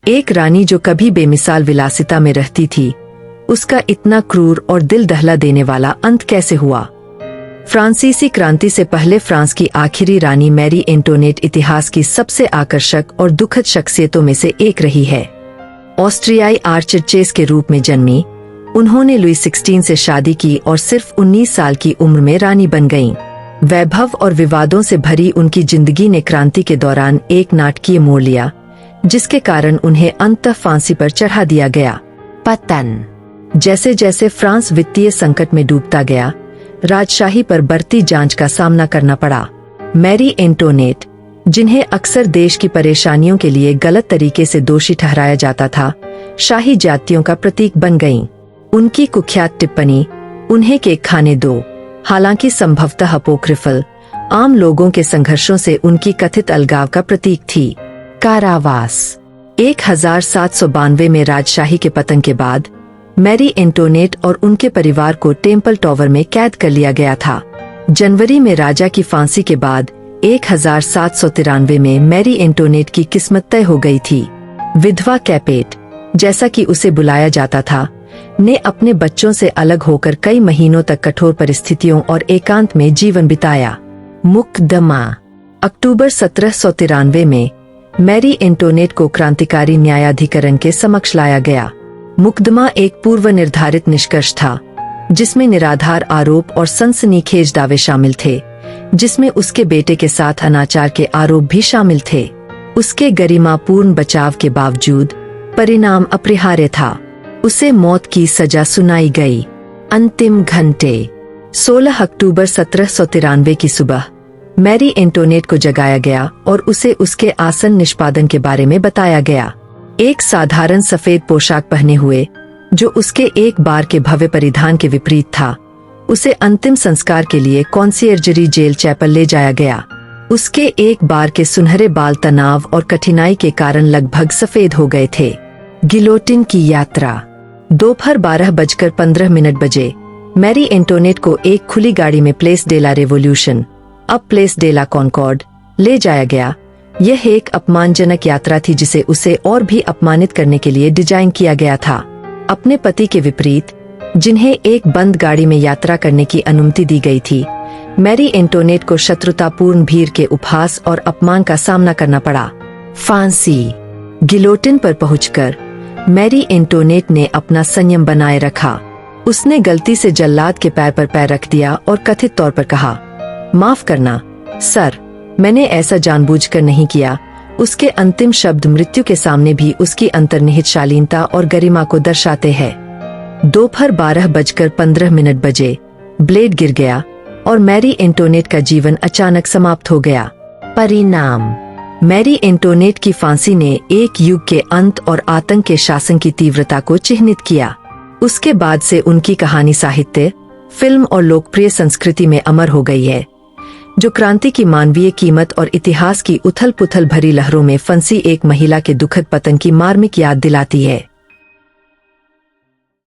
एक रानी जो कभी बेमिसाल विलासिता में रहती थी, उसका इतना क्रूर और दिल दहला देने वाला अंत कैसे हुआ? फ्रांसीसी क्रांति से पहले फ्रांस की आखिरी रानी मैरी एंटोनेट इतिहास की सबसे आकर्षक और दुखद शख्सियतों में से एक रही है। ऑस्ट्रियाई आर्चडुचेस के रूप में जन्मी, उन्होंने लुई 16 से शादी की और सिर्फ 19 साल की उम्र में रानी बन गईं। वैभव और विवादों से भरी उनकी जिंदगी ने क्रांति के दौरान एक नाटकीय मोड़ लिया, जिसके कारण उन्हें अंततः फांसी पर चढ़ा दिया गया। पतन। जैसे जैसे फ्रांस वित्तीय संकट में डूबता गया, राजशाही पर बढ़ती जांच का सामना करना पड़ा। मैरी एंटोनेट, जिन्हें अक्सर देश की परेशानियों के लिए गलत तरीके से दोषी ठहराया जाता था, शाही जातियों का प्रतीक बन गईं। उनकी कुख्यात टिप्पणी "उन्हें केक खाने दो", हालांकि संभवतः अपोक्रिफल, आम लोगों के संघर्षों से उनकी कथित अलगाव का प्रतीक थी। कारावास। 1792 में राजशाही के पतन के बाद मैरी एंटोनेट और उनके परिवार को टेम्पल टावर में कैद कर लिया गया था। जनवरी में राजा की फांसी के बाद 1793 में मैरी एंटोनेट की किस्मत तय हो गई थी। विधवा कैपेट, जैसा कि उसे बुलाया जाता था, ने अपने बच्चों से अलग होकर कई महीनों तक कठोर परिस्थितियों और एकांत में जीवन बिताया। मुकदमा। अक्टूबर 1793 में मैरी एंटोनेट को क्रांतिकारी न्यायाधिकरण के समक्ष लाया गया। मुकदमा एक पूर्व निर्धारित निष्कर्ष था, जिसमें निराधार आरोप और सनसनीखेज दावे शामिल थे, जिसमें उसके बेटे के साथ अनाचार के आरोप भी शामिल थे। उसके गरिमापूर्ण बचाव के बावजूद परिणाम अपरिहार्य था। उसे मौत की सजा सुनाई गई। अंतिम घंटे। 16 अक्टूबर 1793 की सुबह मैरी एंटोनेट को जगाया गया और उसे उसके आसन निष्पादन के बारे में बताया गया। एक साधारण सफेद पोशाक पहने हुए, जो उसके एक बार के भव्य परिधान के विपरीत था, उसे अंतिम संस्कार के लिए कॉन्सियर्जरी जेल चैपल ले जाया गया। उसके एक बार के सुनहरे बाल तनाव और कठिनाई के कारण लगभग सफेद हो गए थे। गिलोटिन की यात्रा। दोपहर 12:15 बजे मैरी एंटोनेट को एक खुली गाड़ी में प्लेस डे ला रेवोल्यूशन, अब प्लेस डे ला कॉनकॉर्ड, ले जाया गया। यह एक अपमानजनक यात्रा थी जिसे उसे और भी अपमानित करने के लिए डिजाइन किया गया था। अपने पति के विपरीत, जिन्हें एक बंद गाड़ी में यात्रा करने की अनुमति दी गई थी, मैरी एंटोनेट को शत्रुतापूर्ण भीड़ के उपहास और अपमान का सामना करना पड़ा। फांसी। गिलोटिन पर पहुंचकर मैरी एंटोनेट ने अपना संयम बनाए रखा। उसने गलती से जल्लाद के पैर पर पैर रख दिया और कथित तौर पर कहा, "माफ करना सर, मैंने ऐसा जानबूझकर नहीं किया।" उसके अंतिम शब्द मृत्यु के सामने भी उसकी अंतर्निहित शालीनता और गरिमा को दर्शाते हैं। दोपहर 12:15 बजे ब्लेड गिर गया और मैरी एंटोनेट का जीवन अचानक समाप्त हो गया। परिणाम। मैरी एंटोनेट की फांसी ने एक युग के अंत और आतंक के शासन की तीव्रता को चिह्नित किया। उसके बाद से उनकी कहानी साहित्य, फिल्म और लोकप्रिय संस्कृति में अमर हो गई है, जो क्रांति की मानवीय कीमत और इतिहास की उथल पुथल भरी लहरों में फंसी एक महिला के दुखद पतन की मार्मिक याद दिलाती है।